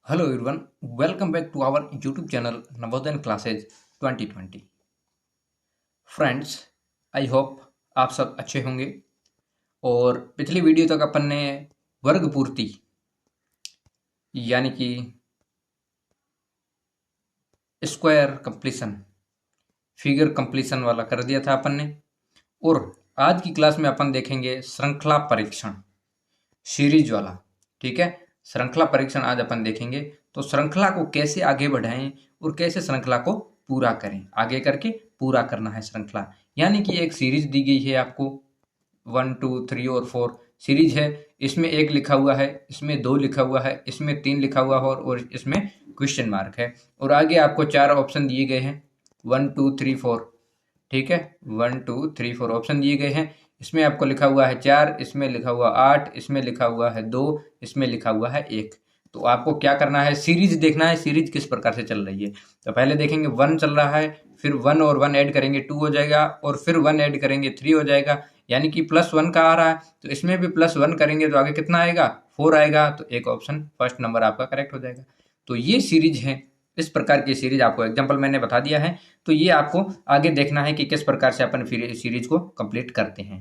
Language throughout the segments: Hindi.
Hello everyone, welcome back to our YouTube channel Navodaya Classes 2020। Friends, I hope आप सब अच्छे होंगे। और पिछली वीडियो तक अपन ने वर्ग पूर्ति यानी कि स्क्वायर कंप्लीशन, फिगर कंप्लीशन वाला कर दिया था अपन ने। और आज की क्लास में अपन देखेंगे श्रृंखला परीक्षण, सीरीज वाला। ठीक है, श्रृंखला परीक्षण आज अपन देखेंगे। तो श्रृंखला को कैसे आगे बढ़ाएं और कैसे श्रृंखला को पूरा करें, आगे करके पूरा करना है श्रृंखला। यानी कि एक सीरीज दी गई है आपको, 1 2 3 और 4 सीरीज है। इसमें 1 लिखा हुआ है, इसमें 2 लिखा हुआ है, इसमें 3 लिखा हुआ है और इसमें क्वेश्चन मार्क है। और आगे आपको 4 ऑप्शन दिए गए हैं, 1 2 3 4। ठीक है, 1 2 3 4 ऑप्शन दिए गए हैं। इसमें आपको लिखा हुआ है 4, इसमें लिखा हुआ 8, इसमें लिखा हुआ है 2, इसमें लिखा हुआ है 1। तो आपको क्या करना है, सीरीज देखना है, सीरीज किस प्रकार से चल रही है। तो पहले देखेंगे 1 चल रहा है, फिर 1 और 1 ऐड करेंगे 2 हो जाएगा, और फिर 1 ऐड करेंगे 3 हो जाएगा, यानी कि +1 का आ रहा है। तो इसमें भी +1 करेंगे तो आगे कितना आएगा, 4 आएगा। तो एक ऑप्शन फर्स्ट नंबर आपका करेक्ट हो जाएगा। तो ये सीरीज है, इस प्रकार की सीरीज आपको एग्जाम्पल मैंने बता दिया है। तो ये आपको आगे देखना है कि किस प्रकार से अपन फिर सीरीज को कंप्लीट करते हैं।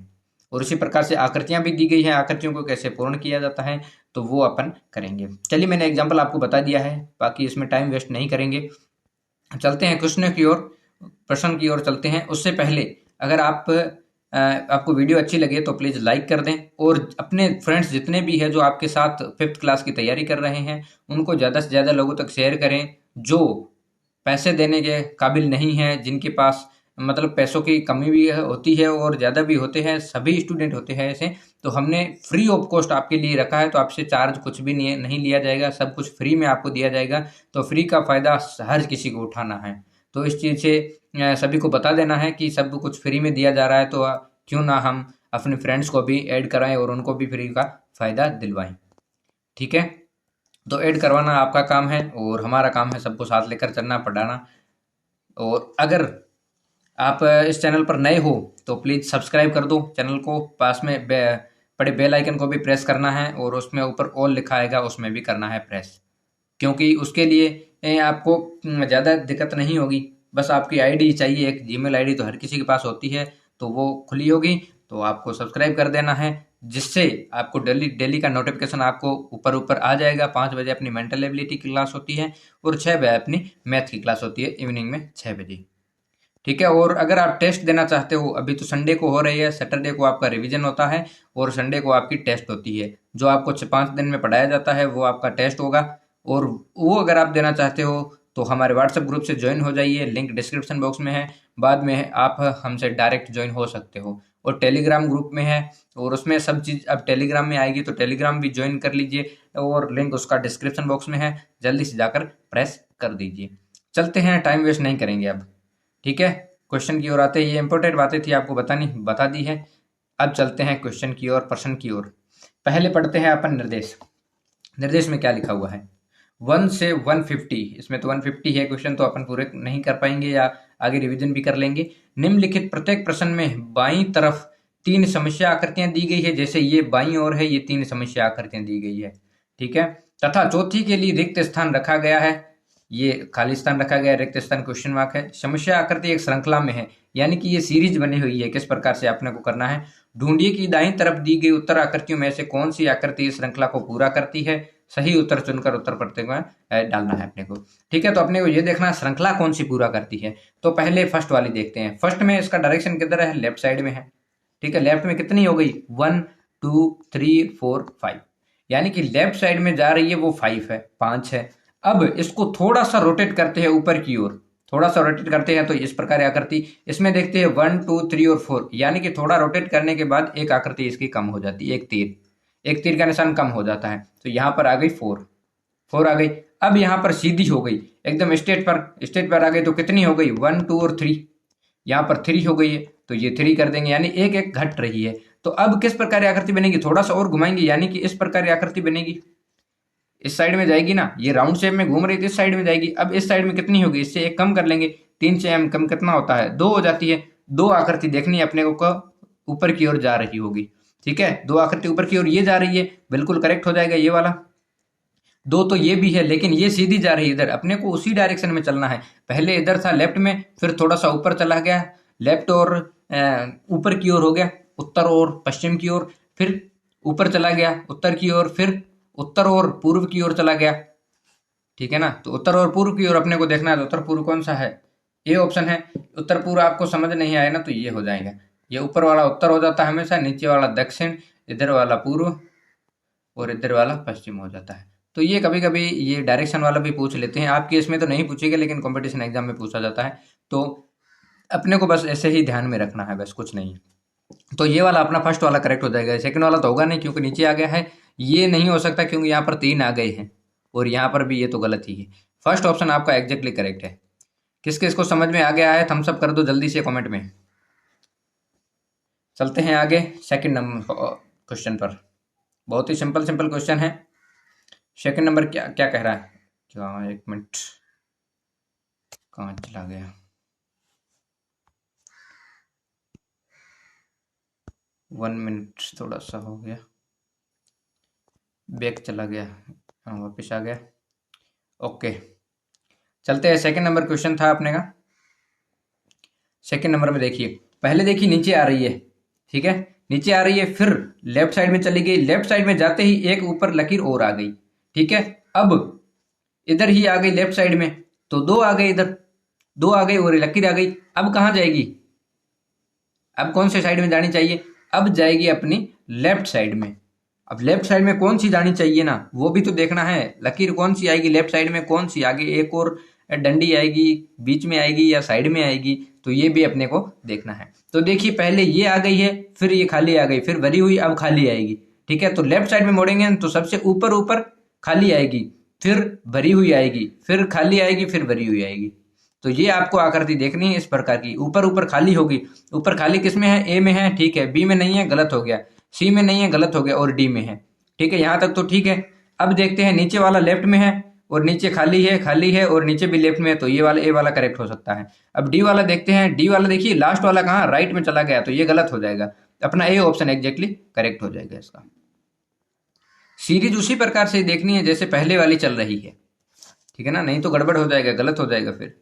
और उसी प्रकार से आकृतियां भी दी गई हैं, आकृतियों को कैसे पूर्ण किया जाता है तो वो अपन करेंगे। चलिए, मैंने एग्जाम्पल आपको बता दिया है, बाकी इसमें टाइम वेस्ट नहीं करेंगे। चलते हैं क्वेश्चन की ओर, प्रश्न की ओर चलते हैं। उससे पहले अगर आपको वीडियो अच्छी लगे तो प्लीज़ लाइक कर दें, और अपने फ्रेंड्स जितने भी हैं जो आपके साथ 5th क्लास की तैयारी कर रहे हैं उनको ज़्यादा से ज़्यादा लोगों तक शेयर करें। जो पैसे देने के काबिल नहीं है, जिनके पास मतलब पैसों की कमी भी होती है और ज़्यादा भी होते हैं, सभी स्टूडेंट होते हैं ऐसे। तो हमने फ्री ऑफ कॉस्ट आपके लिए रखा है, तो आपसे चार्ज कुछ भी नहीं लिया जाएगा, सब कुछ फ्री में आपको दिया जाएगा। तो फ्री का फ़ायदा हर किसी को उठाना है। तो इस चीज़ से सभी को बता देना है कि सब कुछ फ्री में दिया जा रहा है, तो क्यों ना हम अपने फ्रेंड्स को भी ऐड कराएं और उनको भी फ्री का फ़ायदा दिलवाएं। ठीक है, तो ऐड करवाना आपका काम है और हमारा काम है सबको साथ लेकर चलना, पढ़ाना। और अगर आप इस चैनल पर नए हो तो प्लीज़ सब्सक्राइब कर दो चैनल को, पास में बड़े बेल आइकन को भी प्रेस करना है, और उसमें ऊपर ऑल लिखा आएगा उसमें भी करना है प्रेस। क्योंकि उसके लिए आपको ज़्यादा दिक्कत नहीं होगी। बस आपकी आईडी चाहिए, एक जीमेल आईडी तो हर किसी के पास होती है, तो वो खुली होगी। तो आपको सब्सक्राइब कर देना है, जिससे आपको डेली का नोटिफिकेशन आपको ऊपर ऊपर आ जाएगा। 5 बजे अपनी मेंटल एबिलिटी की क्लास होती है और 6 बजे अपनी मैथ की क्लास होती है, इवनिंग में 6 बजे। ठीक है, और अगर आप टेस्ट देना चाहते हो, अभी तो संडे को हो रही है, सैटरडे को आपका रिवीजन होता है और संडे को आपकी टेस्ट होती है। जो आपको 5 दिन में पढ़ाया जाता है वो आपका टेस्ट होगा। और वो अगर आप देना चाहते हो तो हमारे व्हाट्सएप ग्रुप से ज्वाइन हो जाइए, लिंक डिस्क्रिप्शन बॉक्स में है। बाद में आप हमसे डायरेक्ट ज्वाइन हो सकते हो। और टेलीग्राम ग्रुप में है, और उसमें सब चीज़ अब टेलीग्राम में आएगी, तो टेलीग्राम भी ज्वाइन कर लीजिए, और लिंक उसका डिस्क्रिप्शन बॉक्स में है, जल्दी से जाकर प्रेस कर दीजिए। चलते हैं, टाइम वेस्ट नहीं करेंगे अब। ठीक है, क्वेश्चन की ओर आते हैं। ये इंपॉर्टेंट बातें थी, आपको बता दी है। अब चलते हैं क्वेश्चन की ओर, प्रश्न की ओर। पहले पढ़ते हैं अपन निर्देश। निर्देश में क्या लिखा हुआ है, 1 से 150। इसमें तो 150 है क्वेश्चन, तो अपन पूरे नहीं कर पाएंगे या आगे रिवीजन भी कर लेंगे। निम्नलिखित प्रत्येक प्रश्न में बाईं तरफ 3 समस्या आकृतियां दी गई है, जैसे ये बाईं ओर है, ये 3 समस्या आकृतियां दी गई है। ठीक है, तथा चौथी के लिए रिक्त स्थान रखा गया है, ये खाली स्थान रखा गया है, रिक्त स्थान क्वेश्चन मार्क है। समस्या आकृति एक श्रृंखला में है, यानी कि ये सीरीज बनी हुई है। किस प्रकार से आपने को करना है, ढूंढिए कि दाईं तरफ दी गई उत्तर आकृतियों में से कौन सी आकृति इस श्रृंखला को पूरा करती है। सही उत्तर चुनकर उत्तर पढ़ते हुए डालना है अपने को। ठीक है, तो अपने को ये देखना है श्रृंखला कौन सी पूरा करती है। तो पहले फर्स्ट वाली देखते हैं। फर्स्ट में इसका डायरेक्शन किधर है, लेफ्ट साइड में है। ठीक है, लेफ्ट में कितनी हो गई, 1 2 3 4 5, यानी कि लेफ्ट साइड में जा रही है वो 5 है, 5 है। अब इसको थोड़ा सा रोटेट करते हैं ऊपर की ओर, थोड़ा सा रोटेट करते हैं तो इस प्रकार आकृति। इसमें देखते हैं 1 2 3 और 4, यानी कि थोड़ा रोटेट करने के बाद एक आकृति इसकी कम हो जाती है, एक तीर का निशान कम हो जाता है। तो यहाँ पर आ गई 4 आ गई। अब यहाँ पर सीधी हो गई, एकदम स्ट्रेट पर आ गई, तो कितनी हो गई, 1 2 और 3। यहाँ पर 3 हो गई है, तो ये 3 कर देंगे, यानी एक एक घट रही है। तो अब किस प्रकार आकृति बनेगी, थोड़ा सा और घुमाएंगे, यानी कि इस प्रकार आकृति बनेगी। इस साइड में जाएगी ना, ये राउंड शेप में घूम रही थी, इस साइड में जाएगी। अब इस साइड में कितनी होगी, इससे एक कम कर लेंगे, 3 से हम कम कितना होता है, 2 हो जाती है। 2 आकृति देखनी है अपने को ऊपर की ओर जा रही होगी। ठीक है, 2 आकृति ऊपर की ओर ये जा रही है, बिल्कुल करेक्ट हो जाएगा ये वाला। दो तो ये भी है, लेकिन ये सीधी जा रही है इधर, अपने को उसी डायरेक्शन में चलना है। पहले इधर था लेफ्ट में, फिर थोड़ा सा ऊपर चला गया, लेफ्ट और ऊपर की ओर हो गया, उत्तर और पश्चिम की ओर, फिर ऊपर चला गया उत्तर की ओर, फिर उत्तर और पूर्व की ओर चला गया। ठीक है ना, तो उत्तर और पूर्व की ओर अपने को देखना है, तो उत्तर पूर्व कौन सा है, ये ऑप्शन है। उत्तर पूर्व आपको समझ नहीं आए ना, तो ये हो जाएगा, ये ऊपर वाला उत्तर हो जाता है हमेशा, नीचे वाला दक्षिण, इधर वाला पूर्व और इधर वाला पश्चिम हो जाता है। तो ये कभी कभी ये डायरेक्शन वाला भी पूछ लेते हैं, आपके इसमें तो नहीं पूछेगा, लेकिन कंपटीशन एग्जाम में पूछा जाता है। तो अपने को बस ऐसे ही ध्यान में रखना है, बस कुछ नहीं है। तो ये वाला अपना फर्स्ट वाला करेक्ट हो जाएगा, सेकंड वाला तो होगा नहीं क्योंकि नीचे आ गया है, ये नहीं हो सकता क्योंकि यहाँ पर 3 आ गए हैं, और यहाँ पर भी ये तो गलत ही है। फर्स्ट ऑप्शन आपका एग्जैक्टली करेक्ट है। किस किस को समझ में आ गया है थम्स अप कर दो जल्दी से कमेंट में। चलते हैं आगे सेकंड नंबर क्वेश्चन पर। बहुत ही सिंपल सिंपल क्वेश्चन है। सेकंड नंबर क्या क्या कह रहा है, क्या, एक मिनट, कहाँ चला गया, 1 मिनट थोड़ा सा हो गया, बैक चला गया, वापस आ गया। ओके, चलते हैं। सेकंड नंबर क्वेश्चन था अपने का। सेकंड नंबर में देखिए, पहले देखिए नीचे आ रही है, ठीक है, नीचे आ रही है, फिर लेफ्ट साइड में चली गई, लेफ्ट साइड में जाते ही एक ऊपर लकीर और आ गई, ठीक है। अब इधर ही आ गई लेफ्ट साइड में, तो 2 आ गए, इधर 2 आ गई और लकीर आ गई। अब कहाँ जाएगी, अब कौन से साइड में जानी चाहिए, अब जाएगी अपनी लेफ्ट साइड में। अब लेफ्ट साइड में कौन सी जानी चाहिए ना, वो भी तो देखना है, लकीर कौन सी आएगी लेफ्ट साइड में, कौन सी आगे एक और डंडी आएगी, बीच में आएगी या साइड में आएगी, तो ये भी अपने को देखना है। तो देखिए पहले ये आ गई है, फिर ये खाली आ गई, फिर भरी हुई, अब खाली आएगी, ठीक है। तो लेफ्ट साइड में मोड़ेंगे तो सबसे ऊपर ऊपर खाली आएगी, फिर भरी हुई आएगी, फिर खाली आएगी, फिर भरी हुई आएगी। तो ये आपको आकृति देखनी है इस प्रकार की, ऊपर ऊपर खाली होगी। ऊपर खाली किस में है, ए में है, ठीक है, बी में नहीं है, गलत हो गया, सी में नहीं है, गलत हो गया, और डी में है, ठीक है, यहां तक तो ठीक है। अब देखते हैं नीचे वाला लेफ्ट में है और नीचे खाली है और नीचे भी लेफ्ट में है, तो ये वाला ए वाला करेक्ट हो सकता है। अब डी वाला देखते हैं, डी वाला देखिए लास्ट वाला कहाँ, राइट में चला गया, तो ये गलत हो जाएगा, अपना ए ऑप्शन एग्जैक्टली करेक्ट हो जाएगा इसका। सीरीज उसी प्रकार से देखनी है जैसे पहले वाली चल रही है, ठीक है ना, नहीं तो गड़बड़ हो जाएगा, गलत हो जाएगा फिर।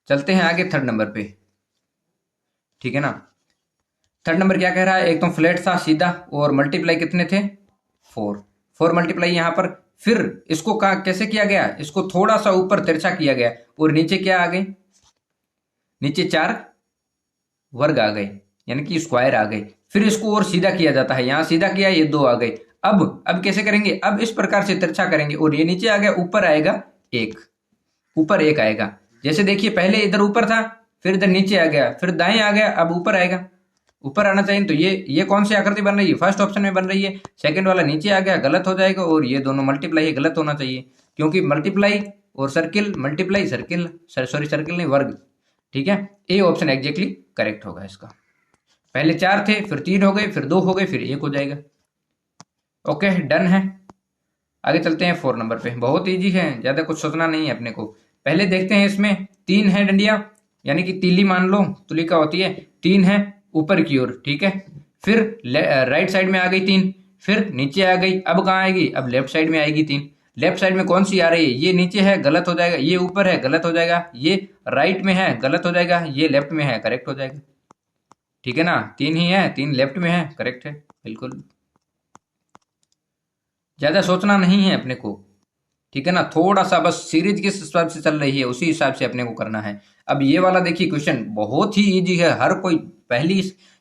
चलते हैं आगे थर्ड नंबर पे, ठीक है ना। थर्ड नंबर क्या कह रहा है, एक तो फ्लैट था सीधा और मल्टीप्लाई कितने थे, 4 मल्टीप्लाई यहाँ पर, फिर इसको कहा कैसे किया गया, इसको थोड़ा सा ऊपर तिरछा किया गया और नीचे क्या आ गए, नीचे 4 वर्ग आ गए, यानी कि स्क्वायर आ गए। फिर इसको और सीधा किया जाता है, यहां सीधा किया, ये 2 आ गए। अब कैसे करेंगे, अब इस प्रकार से तिरछा करेंगे और ये नीचे आ गया, ऊपर आएगा 1, ऊपर 1 आएगा। जैसे देखिए पहले इधर ऊपर था, फिर इधर नीचे आ गया, फिर दाएं आ गया, अब ऊपर आएगा, ऊपर आना चाहिए। तो ये कौन सी आकृति बन रही है, फर्स्ट ऑप्शन में बन रही है। सेकंड वाला नीचे आ गया, गलत हो जाएगा, और ये दोनों मल्टीप्लाई है, गलत होना चाहिए, क्योंकि मल्टीप्लाई और circle, multiply circle, sorry circle नहीं, वर्ग, ठीक है। ए ऑप्शन एग्जैक्टली करेक्ट होगा इसका। पहले 4 थे, फिर 3 हो गए, फिर 2 हो गए, फिर 1 हो जाएगा। ओके, डन है। आगे चलते हैं 4 नंबर पे, बहुत इजी है, ज्यादा कुछ सोचना नहीं है अपने को। पहले देखते हैं, इसमें 3 है डंडिया, यानी कि तीली मान लो, तुलिका होती है, 3 है ऊपर की ओर, ठीक है। फिर राइट साइड में आ गई 3, फिर नीचे आ गई, अब कहाँ आएगी, अब लेफ्ट साइड में आएगी 3। लेफ्ट साइड में कौन सी आ रही है, ये नीचे है, गलत हो जाएगा, ये ऊपर है, गलत हो जाएगा, ये राइट में है, गलत हो जाएगा, ये लेफ्ट में है, करेक्ट हो जाएगा, ठीक है ना। 3 ही है, 3 लेफ्ट में है, करेक्ट है, बिल्कुल। ज्यादा सोचना नहीं है अपने को, ठीक है ना, थोड़ा सा बस सीरीज किस हिसाब से चल रही है उसी हिसाब से अपने को करना है। अब ये वाला देखिए क्वेश्चन बहुत ही इजी है, हर कोई पहली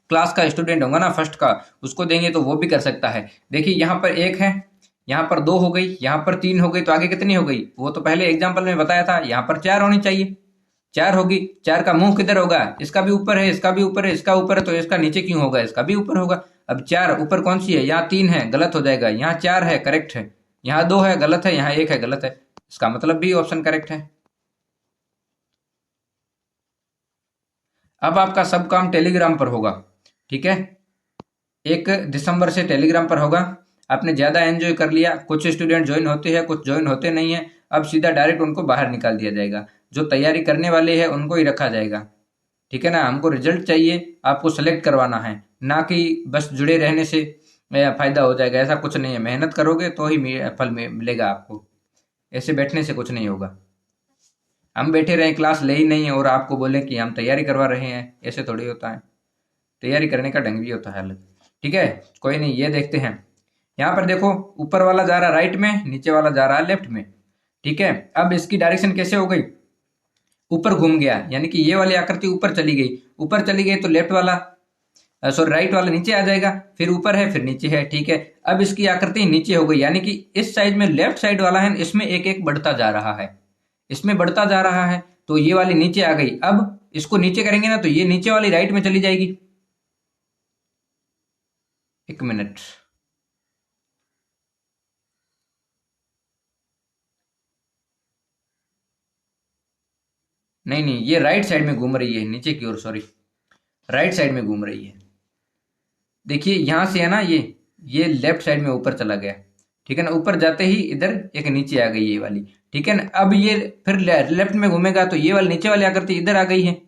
क्लास का स्टूडेंट होगा ना, फर्स्ट का, उसको देंगे तो वो भी कर सकता है। देखिए यहाँ पर 1 है, यहाँ पर 2 हो गई, यहाँ पर 3 हो गई, तो आगे कितनी हो गई, वो तो पहले एग्जाम्पल में बताया था, यहाँ पर 4 होनी चाहिए, 4 होगी। 4 का मुंह किधर होगा, इसका भी ऊपर है, इसका भी ऊपर है, इसका ऊपर है, तो इसका नीचे क्यों होगा, इसका भी ऊपर होगा। अब 4 ऊपर कौन सी है, यहाँ 3 है, गलत हो जाएगा, यहाँ 4 है, करेक्ट है, यहाँ 2 है, गलत है, यहाँ 1 है, गलत है, इसका मतलब भी ऑप्शन करेक्ट है। अब आपका सब काम टेलीग्राम पर होगा, ठीक है, 1 दिसंबर से टेलीग्राम पर होगा। आपने ज्यादा एंजॉय कर लिया, कुछ स्टूडेंट ज्वाइन होते हैं, कुछ ज्वाइन होते नहीं है, अब सीधा डायरेक्ट उनको बाहर निकाल दिया जाएगा। जो तैयारी करने वाले हैं उनको ही रखा जाएगा, ठीक है ना। हमको रिजल्ट चाहिए, आपको सेलेक्ट करवाना है, ना कि बस जुड़े रहने से फायदा हो जाएगा, ऐसा कुछ नहीं है। मेहनत करोगे तो ही फल मिलेगा आपको, ऐसे बैठने से कुछ नहीं होगा। हम बैठे रहें, क्लास ले ही नहीं है और आपको बोले कि हम तैयारी करवा रहे हैं, ऐसे थोड़ी होता है। तैयारी करने का ढंग भी होता है अलग। ठीक है, कोई नहीं, ये देखते हैं। यहाँ पर देखो, ऊपर वाला जा रहा है राइट में, नीचे वाला जा रहा है लेफ्ट में। ठीक है, अब इसकी डायरेक्शन कैसे हो गई, ऊपर घूम गया, यानी कि ये वाली आकृति ऊपर चली गई। ऊपर चली गई तो लेफ्ट वाला सॉरी राइट वाला नीचे आ जाएगा, फिर ऊपर है फिर नीचे है। ठीक है, अब इसकी आकृति नीचे हो गई, यानी कि इस साइड में लेफ्ट साइड वाला है, इसमें एक एक बढ़ता जा रहा है, इसमें बढ़ता जा रहा है, तो ये वाली नीचे आ गई। अब इसको नीचे करेंगे ना तो ये नीचे वाली राइट में चली जाएगी। एक मिनट, नहीं नहीं, ये राइट साइड में घूम रही है, नीचे की ओर, सॉरी राइट साइड में घूम रही है। देखिए यहां से है ना, ये लेफ्ट साइड में ऊपर चला गया। ठीक है ना, ऊपर जाते ही इधर एक नीचे आ गई ये वाली। ठीक है ना, अब ये फिर लेफ्ट में घूमेगा तो ये वाली नीचे वाली आकृति इधर आ गई है,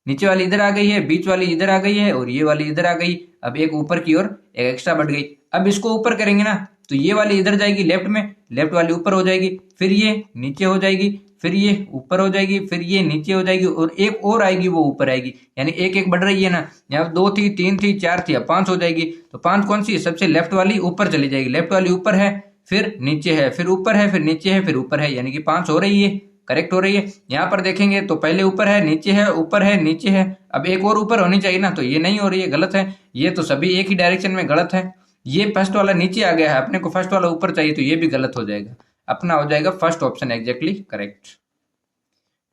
नीचे वाली इधर आ गई है, बीच वाली इधर आ गई है और ये वाली इधर आ गई। अब एक ऊपर की ओर एक एक्स्ट्रा बढ़ गई। अब इसको ऊपर करेंगे ना तो ये वाली इधर जाएगी लेफ्ट में, लेफ्ट वाली ऊपर हो जाएगी, फिर ये नीचे हो जाएगी, फिर ये ऊपर हो जाएगी, फिर ये नीचे हो जाएगी और एक और आएगी वो ऊपर आएगी। यानी एक एक बढ़ रही है ना, यहाँ 2 थी, 3 थी, 4 थी, अब 5 हो जाएगी। तो 5 कौन सी, सबसे लेफ्ट वाली ऊपर चली जाएगी, लेफ्ट वाली ऊपर है, फिर नीचे है, फिर ऊपर है, फिर नीचे है, फिर ऊपर है, यानी कि 5 हो रही है, करेक्ट हो रही है। यहाँ पर देखेंगे तो पहले ऊपर है, नीचे है, ऊपर है, नीचे है, अब एक और ऊपर होनी चाहिए ना, तो ये नहीं हो रही है, गलत है। ये तो सभी एक ही डायरेक्शन में गलत है। ये फर्स्ट वाला नीचे आ गया है, अपने को फर्स्ट वाला ऊपर चाहिए, तो ये भी गलत हो जाएगा। अपना हो जाएगा फर्स्ट ऑप्शन एग्जैक्टली करेक्ट।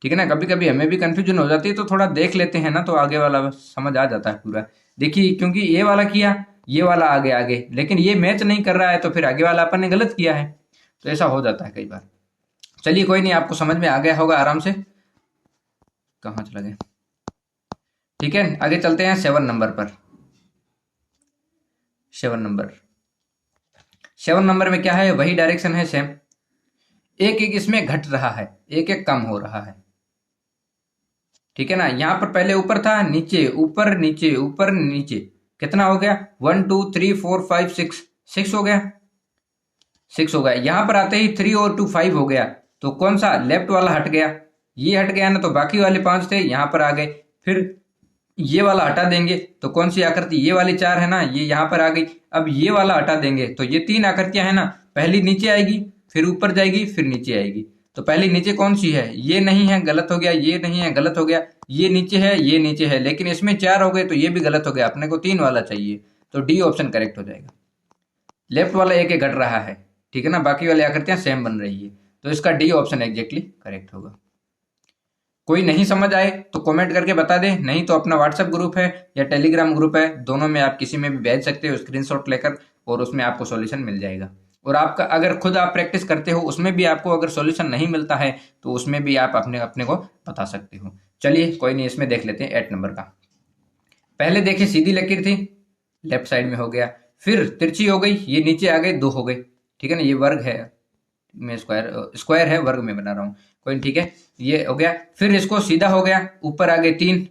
ठीक है ना, कभी कभी हमें भी कंफ्यूजन हो जाती है, तो थोड़ा देख लेते हैं ना तो आगे वाला समझ आ जाता है पूरा। देखिए, क्योंकि ये वाला किया, ये वाला आगे आगे, लेकिन ये मैच नहीं कर रहा है, तो फिर आगे वाला अपन ने गलत किया है, तो ऐसा हो जाता है कई बार। चलिए कोई नहीं, आपको समझ में आ गया होगा आराम से। कहाँ चला गया, ठीक है, आगे चलते हैं 7 नंबर पर। 7 नंबर में क्या है, वही डायरेक्शन है सेम, एक एक इसमें घट रहा है, एक एक कम हो रहा है। ठीक है ना, यहां पर पहले ऊपर था, नीचे, ऊपर नीचे, ऊपर नीचे, कितना हो गया, 1 2 3 4 5 6, 6 हो गया, 6 हो गया। यहां पर आते ही 3 और 2 5 हो गया, तो कौन सा, लेफ्ट वाला हट गया, ये हट गया ना, तो बाकी वाले 5 थे यहां पर आ गए। फिर ये वाला हटा देंगे तो कौन सी आकृति, ये वाली 4 है ना, ये यहां पर आ गई। अब ये वाला हटा देंगे तो ये 3 आकृतियां है ना, पहली नीचे आएगी, फिर ऊपर जाएगी, फिर नीचे आएगी। तो पहली नीचे कौन सी है, ये नहीं है, गलत हो गया, ये नहीं है, गलत हो गया, ये नीचे है, ये नीचे है, लेकिन इसमें 4 हो गए तो ये भी गलत हो गया, अपने को 3 वाला चाहिए, तो डी ऑप्शन करेक्ट हो जाएगा। लेफ्ट वाला एक एक घट रहा है, ठीक है ना, बाकी वाली आकृतियां सेम बन रही है, तो इसका डी ऑप्शन एग्जैक्टली करेक्ट होगा। कोई नहीं समझ आए तो कमेंट करके बता दें, नहीं तो अपना व्हाट्सएप ग्रुप है या टेलीग्राम ग्रुप है, दोनों में आप किसी में भी भेज सकते हो स्क्रीनशॉट लेकर, और उसमें आपको सॉल्यूशन मिल जाएगा। और आपका अगर खुद आप प्रैक्टिस करते हो उसमें भी आपको अगर सॉल्यूशन नहीं मिलता है तो उसमें भी आप अपने अपने को बता सकते हो। चलिए कोई नहीं, इसमें देख लेते हैं 8 नंबर का। पहले देखिए सीधी लकीर थी, लेफ्ट साइड में हो गया, फिर तिरछी हो गई, ये नीचे आ गए, 2 हो गई। ठीक है ना, ये वर्ग है, मैं स्क्वायर है, वर्ग में बना रहा हूँ, कोई ठीक है, ये हो गया। फिर इसको सीधा हो गया, ऊपर आ गए 3,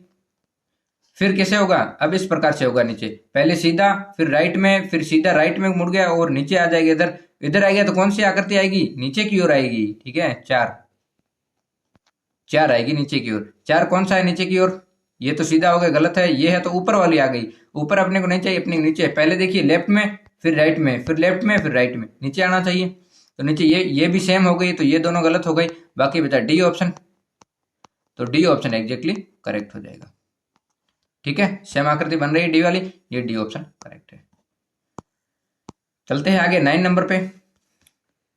फिर कैसे होगा, अब इस प्रकार से होगा, नीचे पहले सीधा, फिर राइट में, फिर सीधा राइट में मुड़ गया और नीचे आ जाएगा, इधर इधर आ गया, तो कौन सी आकृति आएगी, नीचे की ओर आएगी। ठीक है, 4 आएगी नीचे की ओर। 4 कौन सा है नीचे की ओर, ये तो सीधा हो गया, गलत है, ये है तो ऊपर वाली आ गई, ऊपर अपने को नहीं चाहिए, अपने नीचे। पहले देखिए लेफ्ट में, फिर राइट में, फिर लेफ्ट में, फिर राइट में, नीचे आना चाहिए, तो नीचे ये भी सेम हो गई, तो ये दोनों गलत हो गई, बाकी बचा डी ऑप्शन, तो डी ऑप्शन एग्जैक्टली करेक्ट हो जाएगा। ठीक है, सेम आकृति बन रही है डी वाली, ये डी ऑप्शन करेक्ट है। चलते हैं आगे 9 नंबर पे।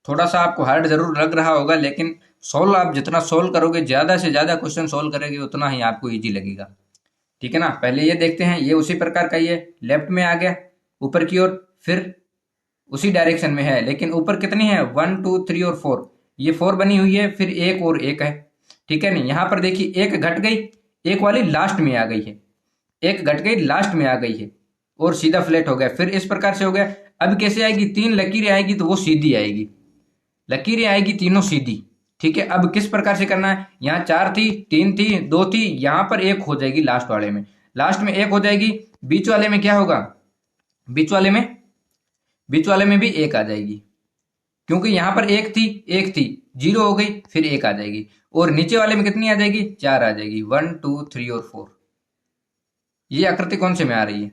थोड़ा सा आपको हार्ड जरूर लग रहा होगा, लेकिन सोल्व आप जितना सोल्व करोगे, ज्यादा से ज्यादा क्वेश्चन सोल्व करेंगे, उतना ही आपको इजी लगेगा। ठीक है ना, पहले ये देखते हैं, ये उसी प्रकार का, ये लेफ्ट में आ गया ऊपर की ओर, फिर उसी डायरेक्शन में है, लेकिन ऊपर कितनी है, 1 2 3 और 4, ये 4 बनी हुई है, फिर एक और एक है। ठीक है नहीं, यहां पर देखिए एक घट गई, एक वाली लास्ट में आ गई है, एक घट गई लास्ट में आ गई है, और सीधा फ्लैट हो गया, फिर इस प्रकार से हो गया। अब कैसे आएगी, 3 लकीरें आएगी तो वो सीधी आएगी, लकीरें आएगी तीनों सीधी। ठीक है, अब किस प्रकार से करना है, यहाँ 4 थी, 3 थी, 2 थी, यहां पर एक हो जाएगी लास्ट वाले में, लास्ट में एक हो जाएगी, बीच वाले में क्या होगा, बीच वाले में भी एक आ जाएगी। क्योंकि यहाँ पर एक थी, 0 हो गई, फिर 1 आ जाएगी, और नीचे वाले में कितनी आ जाएगी, 4 आ जाएगी, 1 2 3 और 4। ये आकृति कौन से में आ रही है,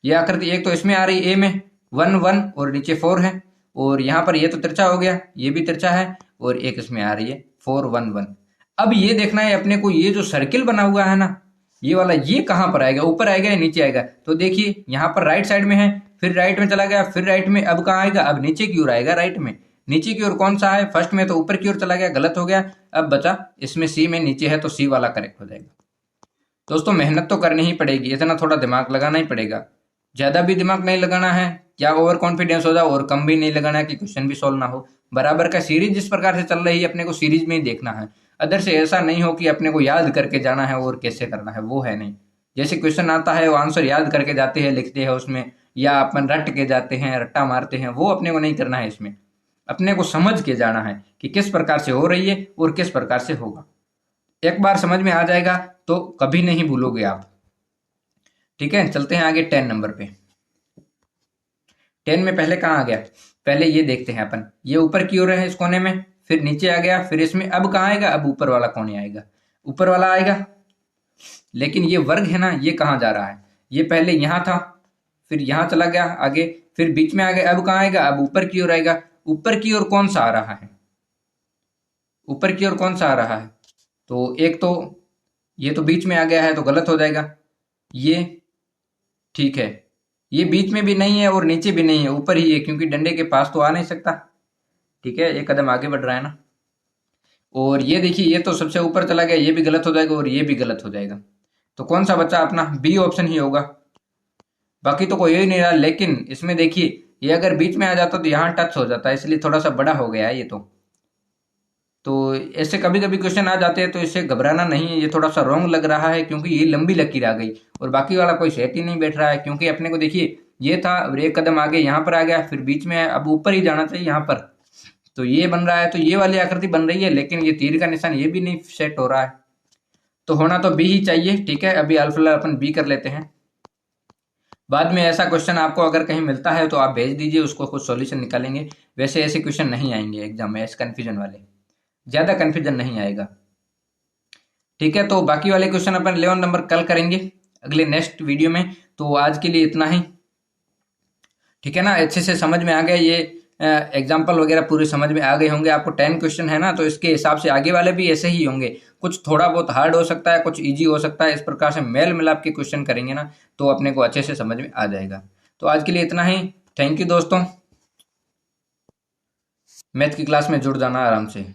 ये आकृति एक तो इसमें आ रही है, ए में 1 1 और नीचे 4 है, और यहाँ पर ये तो तिरछा हो गया, ये भी तिरछा है, और एक इसमें आ रही है 4 1 1। अब ये देखना है अपने को, ये जो सर्किल बना हुआ है ना, ये वाला, ये कहाँ पर आएगा, ऊपर आएगा या नीचे आएगा। तो देखिए यहाँ पर राइट साइड में है, फिर राइट में चला गया, फिर राइट में, अब कहाँ आएगा, अब नीचे की ओर आएगा, राइट में। नीचे की ओर कौन सा है, फर्स्ट में तो ऊपर की ओर चला गया, गलत हो गया। अब बचा इसमें सी में नीचे है, तो सी वाला करेक्ट हो जाएगा। दोस्तों मेहनत तो करनी ही पड़ेगी, इतना थोड़ा दिमाग लगाना ही पड़ेगा, ज्यादा भी दिमाग नहीं लगाना है, क्या ओवर कॉन्फिडेंस हो जाओ, और कम भी नहीं लगाना है कि क्वेश्चन भी सॉल्व ना हो। बराबर का सीरीज जिस प्रकार से चल रही है, अपने को सीरीज में ही देखना है, अदर से ऐसा नहीं हो कि अपने को याद करके जाना है और कैसे करना है, वो है नहीं। जैसे क्वेश्चन आता है वो आंसर याद करके जाते हैं, लिखते हैं उसमें, या अपन रट के जाते हैं, रट्टा मारते हैं, वो अपने को नहीं करना है। इसमें अपने को समझ के जाना है कि किस प्रकार से हो रही है और किस प्रकार से होगा। एक बार समझ में आ जाएगा तो कभी नहीं भूलोगे आप। ठीक है, चलते हैं आगे 10 नंबर पे। 10 में पहले कहाँ आ गया, पहले ये देखते हैं अपन, ये ऊपर की ओर है इस कोने में, फिर नीचे आ गया, फिर इसमें अब कहाँ आएगा, अब ऊपर वाला कोने आएगा, ऊपर वाला आएगा। लेकिन ये वर्ग है ना, ये कहाँ जा रहा है, ये पहले यहाँ था, फिर यहाँ चला गया आगे, फिर बीच में आ गया, अब कहाँ आएगा, अब ऊपर की ओर आएगा। ऊपर की ओर कौन सा आ रहा है, ऊपर की ओर कौन सा आ रहा है, तो एक तो ये तो बीच में आ गया है, तो गलत हो जाएगा। ये ठीक है, ये बीच में भी नहीं है और नीचे भी नहीं है, ऊपर ही है, क्योंकि डंडे के पास तो आ नहीं सकता। ठीक है, एक कदम आगे बढ़ रहा है ना। और ये देखिए, ये तो सबसे ऊपर चला गया, ये भी गलत हो जाएगा और ये भी गलत हो जाएगा। तो कौन सा बचा अपना, बी ऑप्शन ही होगा, बाकी तो कोई ही नहीं रहा। लेकिन इसमें देखिए, ये अगर बीच में आ जाता तो यहाँ टच हो जाता, इसलिए थोड़ा सा बड़ा हो गया है ये तो ऐसे कभी कभी क्वेश्चन आ जाते हैं, तो इससे घबराना नहीं है। ये थोड़ा सा रॉन्ग लग रहा है क्योंकि ये लंबी लकीर आ गई और बाकी वाला कोई सेट ही नहीं बैठ रहा है, क्योंकि अपने को देखिए ये था, एक कदम आगे यहाँ पर आ गया, फिर बीच में, अब ऊपर ही जाना चाहिए यहाँ पर, तो ये बन रहा है, तो ये वाली आकृति बन रही है, लेकिन ये तीर का निशान ये भी नहीं सेट हो रहा है, तो होना तो बी ही चाहिए। ठीक है, अभी फिलहाल अपन बी कर लेते हैं। बाद में ऐसा क्वेश्चन आपको अगर कहीं मिलता है तो आप भेज दीजिए, उसको कुछ सॉल्यूशन निकालेंगे। वैसे ऐसे क्वेश्चन नहीं आएंगे एग्जाम में, ऐसे कन्फ्यूजन वाले, ज्यादा कन्फ्यूजन नहीं आएगा। ठीक है, तो बाकी वाले क्वेश्चन अपन 11 नंबर कल करेंगे अगले नेक्स्ट वीडियो में। तो आज के लिए इतना ही। ठीक है ना, अच्छे से समझ में आ गया, ये एग्जाम्पल वगैरह पूरे समझ में आ गए होंगे आपको। 10 क्वेश्चन है ना, तो इसके हिसाब से आगे वाले भी ऐसे ही होंगे, कुछ थोड़ा बहुत हार्ड हो सकता है, कुछ इजी हो सकता है। इस प्रकार से मेल मिलाप के क्वेश्चन करेंगे ना, तो अपने को अच्छे से समझ में आ जाएगा। तो आज के लिए इतना ही। थैंक यू दोस्तों, मैथ की क्लास में जुड़ जाना आराम से।